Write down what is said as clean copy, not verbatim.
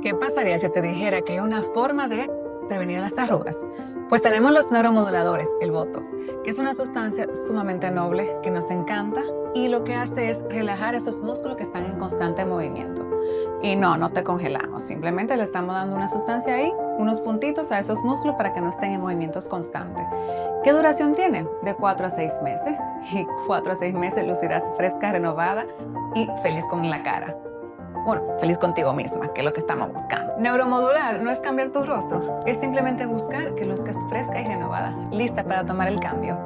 ¿Qué pasaría si te dijera que hay una forma de prevenir las arrugas? Pues tenemos los neuromoduladores, el Botox, que es una sustancia sumamente noble que nos encanta y lo que hace es relajar esos músculos que están en constante movimiento. Y no te congelamos, simplemente le estamos dando una sustancia ahí, unos puntitos a esos músculos para que no estén en movimientos constantes. ¿Qué duración tiene? De 4 a 6 meses. Y 4 a 6 meses lucirás fresca, renovada y feliz con la cara. Bueno, feliz contigo misma, que es lo que estamos buscando. Neuromodular no es cambiar tu rostro, es simplemente buscar que luzcas fresca y renovada, lista para tomar el cambio.